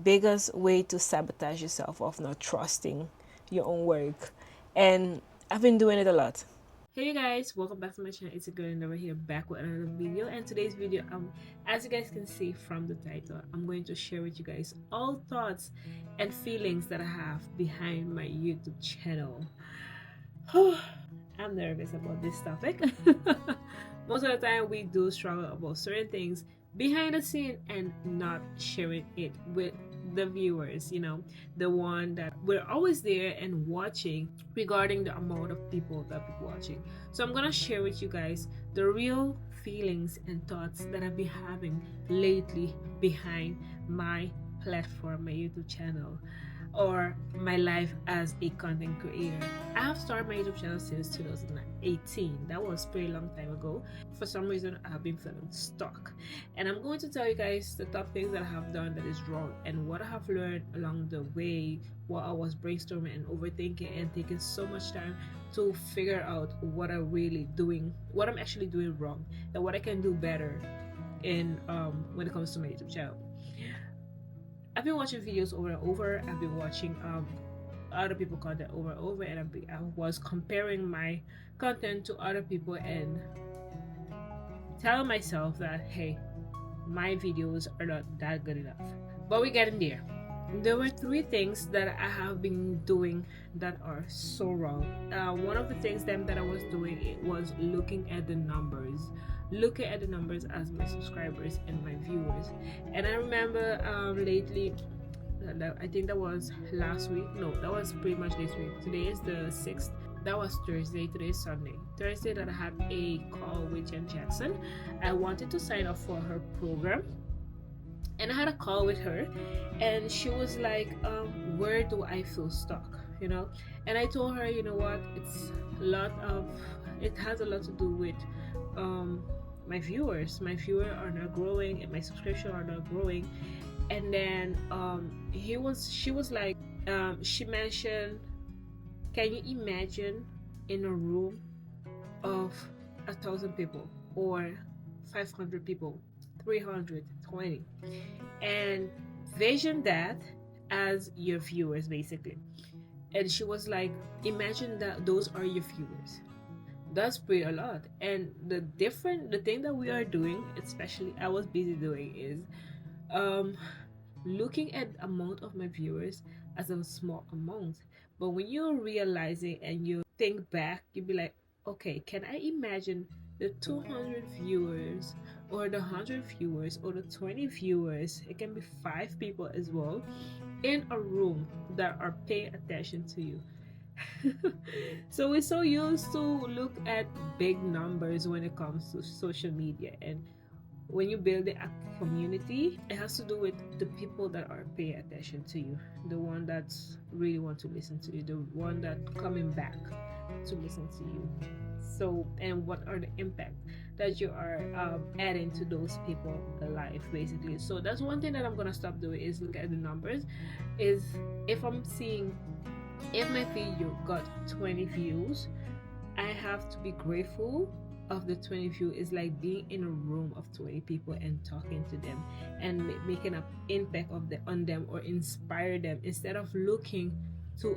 biggest way to sabotage yourself of not trusting your own work. And I've been doing it a lot. Hey you guys, welcome back to my channel. It's a girl and over here back with another video. And today's video, as you guys can see from the title, I'm going to share with you guys all thoughts and feelings that I have behind my YouTube channel. I'm nervous about this topic. Most of the time we do struggle about certain things behind the scene and not sharing it with the viewers, the one that we're always there and watching, regarding the amount of people that be watching. So I'm gonna share with you guys the real feelings and thoughts that I've been having lately behind my platform, my YouTube channel, or my life as a content creator. I have started my YouTube channel since 2018. That was a pretty long time ago. For some reason, I have been feeling stuck. And I'm going to tell you guys the top things that I have done that is wrong and what I have learned along the way while I was brainstorming and overthinking and taking so much time to figure out what I'm actually doing wrong and what I can do better in when it comes to my YouTube channel. I've been watching videos over and over. I've been watching other people content over and over, and I was comparing my content to other people and telling myself that, hey, my videos are not that good enough. But we're getting there. There were 3 things that I have been doing that are so wrong. One of the things that I was doing was looking at the numbers as my subscribers and my viewers. And I remember lately, I think that was last week. No, that was pretty much this week. Today is the 6th. That was Thursday. Today is Sunday. Thursday that I had a call with Jen Jackson. I wanted to sign up for her program. And I had a call with her, and she was like, where do I feel stuck? And I told her, you know what, it has a lot to do with my viewers. My viewers are not growing and my subscription are not growing. And then she was like, she mentioned, can you imagine in a room of 1,000 people or 500 people, 320, and vision that as your viewers basically. And she was like, imagine that those are your viewers. That's pretty a lot. And the thing that we are doing, especially I was busy doing, is looking at the amount of my viewers as a small amount. But when you're realizing and you think back, you'll be like, okay, can I imagine the 200 viewers or the 100 viewers or the 20 viewers, it can be 5 people as well, in a room that are paying attention to you. So we're so used to look at big numbers when it comes to social media, and when you build a community, it has to do with the people that are paying attention to you, the one that really want to listen to you, the one that coming back to listen to you. So, and what are the impact that you are adding to those people's life basically. So that's one thing that I'm gonna stop doing, is look at the numbers. Is if my video got 20 views, I have to be grateful of the 20 views. Is like being in a room of 20 people and talking to them and making an impact on them or inspire them, instead of looking to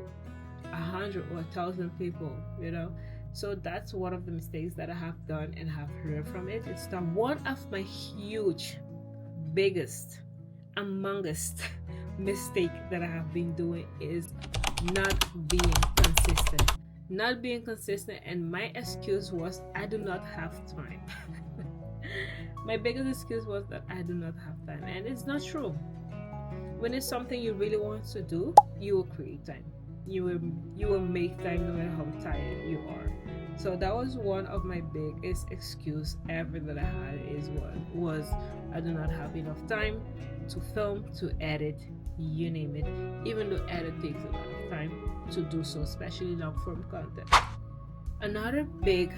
100 or 1,000 people, So that's one of the mistakes that I have done and have learned from it. It's that one of my biggest, amongst mistake that I have been doing is not being consistent. Not being consistent, and my excuse was I do not have time. My biggest excuse was that I do not have time, and it's not true. When it's something you really want to do, you will create time. You will make time no matter how tired you are. So that was one of my biggest excuse ever that I had, was I do not have enough time to film, to edit, you name it. Even though edit takes a lot of time to do so, especially long form content. Another big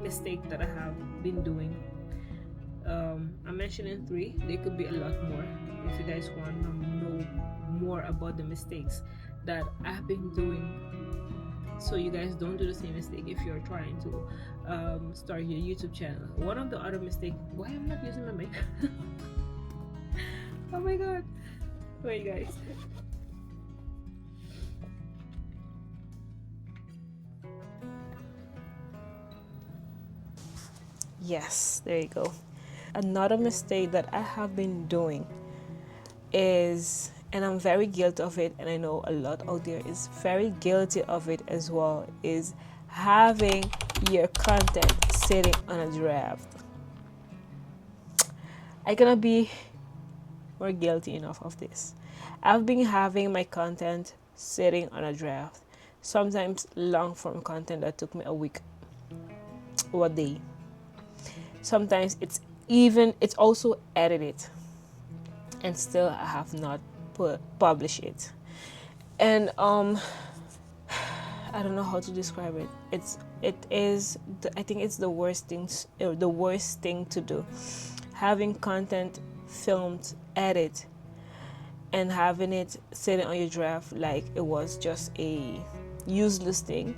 mistake that I have been doing, I'm mentioning 3, there could be a lot more if you guys want to know more about the mistakes that I've been doing, so you guys don't do the same mistake if you're trying to start your YouTube channel. One of the other mistakes, why I'm not using my mic? Oh my god, Wait, guys. Yes, there you go. Another mistake that I have been doing is, and I'm very guilty of it, and I know a lot out there is very guilty of it as well, is having your content sitting on a draft. I cannot be more guilty enough of this. I've been having my content sitting on a draft, sometimes long form content that took me a week or a day. Sometimes it's also edited, and still I have not published it. And I don't know how to describe it. I think it's the worst thing to do. Having content filmed, edit, and having it sitting on your draft like it was just a useless thing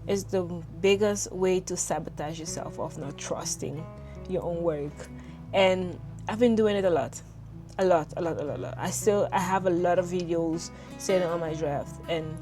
is the biggest way to sabotage yourself of not trusting your own work. And I've been doing it a lot. I have a lot of videos sitting on my draft and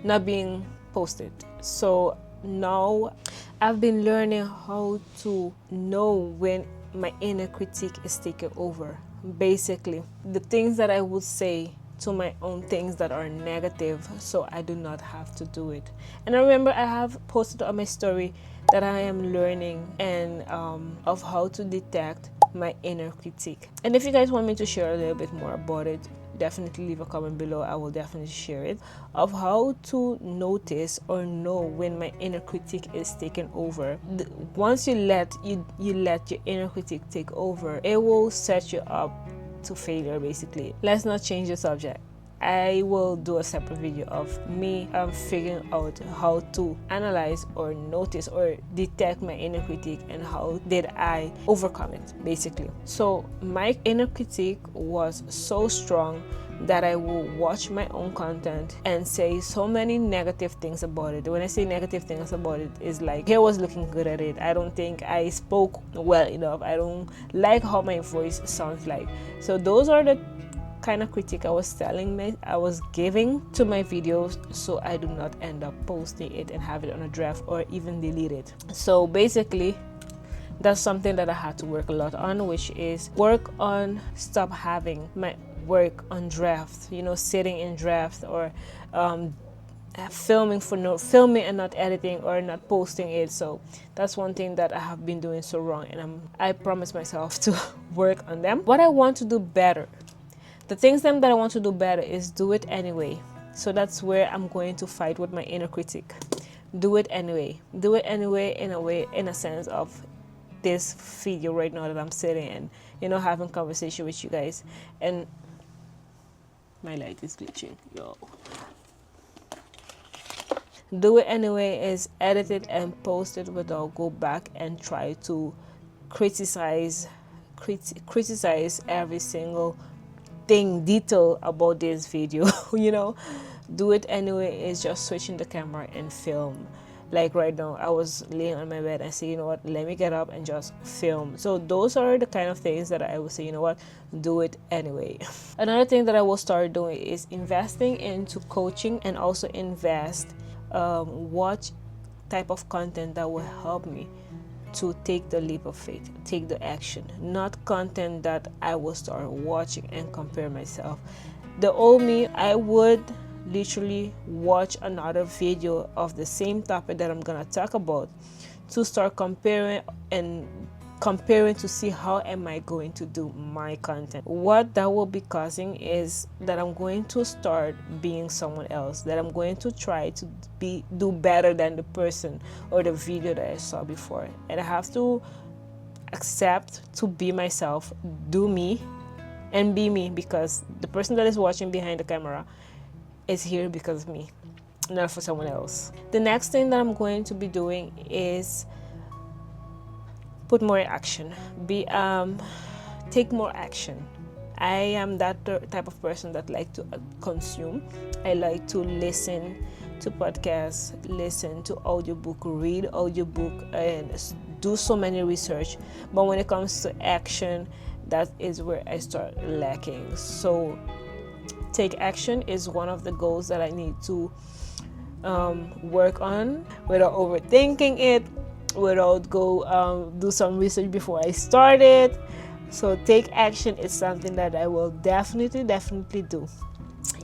not being posted. So now I've been learning how to know when my inner critique is taking over. Basically, the things that I would say to my own things that are negative, so I do not have to do it. And I remember I have posted on my story that I am learning and of how to detect my inner critique. And if you guys want me to share a little bit more about it, definitely leave a comment below. I will definitely share it, of how to notice or know when my inner critique is taking over. Once you let your inner critique take over, it will set you up to failure. Basically, let's not change the subject. I will do a separate video of me figuring out how to analyze or notice or detect my inner critique and how did I overcome it, basically. So my inner critique was so strong that I will watch my own content and say so many negative things about it. When I say negative things about it, is like, I was looking good at it. I don't think I spoke well enough. I don't like how my voice sounds like. So those are the kind of critique I was giving to my videos, so I do not end up posting it and have it on a draft or even delete it. So basically, that's something that I had to work a lot on, which is work on stop having my work on draft, sitting in draft, or filming and not editing or not posting it. So that's one thing that I have been doing so wrong, and I promise myself to work on them. What I want to do better, the things that I want to do better, is do it anyway. So that's where I'm going to fight with my inner critic. Do it anyway in a sense of this video right now that I'm sitting and having conversation with you guys. And my light is glitching, yo. Do it anyway is edit it and post it without go back and try to criticize every single detail about this video. Do it anyway is just switching the camera and film. Like right now, I was laying on my bed and say, let me get up and just film. So those are the kind of things that I would say, do it anyway. Another thing that I will start doing is investing into coaching, and also invest what type of content that will help me to take the leap of faith, take the action, not content that I will start watching and compare myself. The old me, I would literally watch another video of the same topic that I'm gonna talk about to start comparing to see how am I going to do my content. What that will be causing is that I'm going to start being someone else, that I'm going to try to do better than the person or the video that I saw before. And I have to accept to be myself, do me, and be me, because the person that is watching behind the camera is here because of me, not for someone else. The next thing that I'm going to be doing is put more action. Take more action. I am that type of person that like to consume. I like to listen to podcasts, listen to audiobook, read audiobook, and do so many research. But when it comes to action, that is where I start lacking. So take action is one of the goals that I need to work on without overthinking it, without go do some research before I start it. So take action is something that I will definitely do.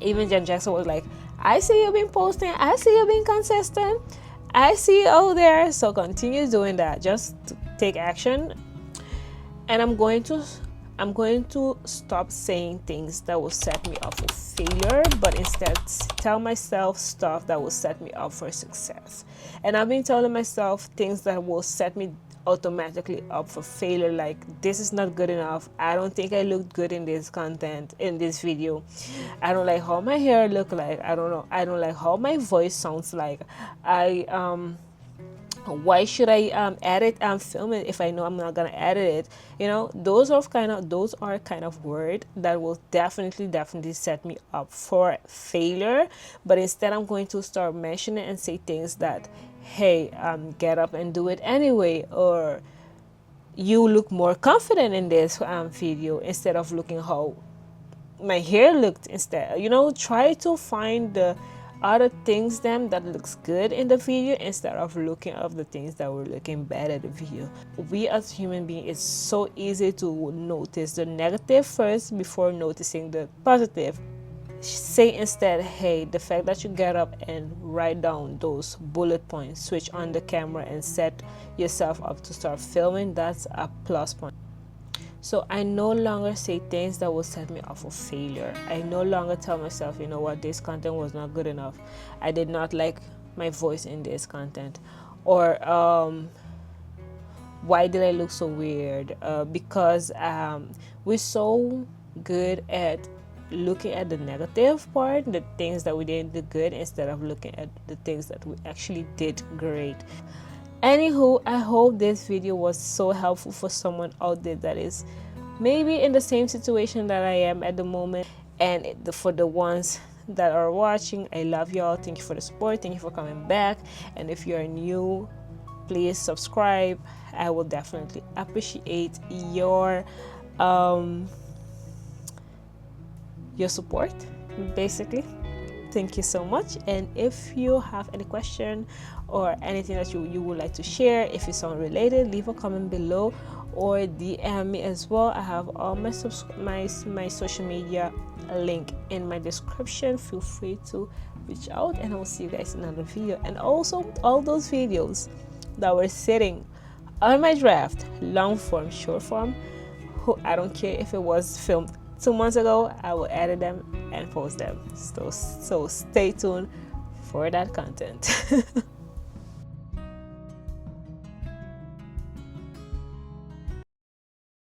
Even Jen Jackson was like, I see you been posting, I see you being consistent, I see you out there. So continue doing that. Just take action. And I'm going to stop saying things that will set me up for failure, but instead tell myself stuff that will set me up for success. And I've been telling myself things that will set me automatically up for failure, like this is not good enough, I don't think I looked good in this content, in this video, I don't like how my hair look like, I don't like how my voice sounds like, why should I edit and film it if I know I'm not gonna edit it? Those are kind of words that will definitely set me up for failure. But instead I'm going to start mentioning and say things that, hey, get up and do it anyway, or you look more confident in this video, instead of looking how my hair looked. Instead, try to find the other things that looks good in the video, instead of looking at the things that were looking bad at the video. We as human beings, it's so easy to notice the negative first before noticing the positive. Say instead, hey, the fact that you get up and write down those bullet points, switch on the camera and set yourself up to start filming, that's a plus point. So I no longer say things that will set me up for failure. I no longer tell myself, you know what, this content was not good enough, I did not like my voice in this content, or why did I look so weird? Because we're so good at looking at the negative part, the things that we didn't do good, instead of looking at the things that we actually did great. Anywho, I hope this video was so helpful for someone out there that is maybe in the same situation that I am at the moment. And for the ones that are watching, I love y'all. Thank you for the support, thank you for coming back. And if you're new, please subscribe. I will definitely appreciate your support, basically. Thank you so much. And if you have any question or anything that you would like to share, if it's sound related, leave a comment below or DM me as well. I have all my social media link in my description. Feel free to reach out, and I will see you guys in another video. And also all those videos that were sitting on my draft, long form, short form, I don't care if it was filmed 2 months ago, I will edit them and post them. So stay tuned for that content.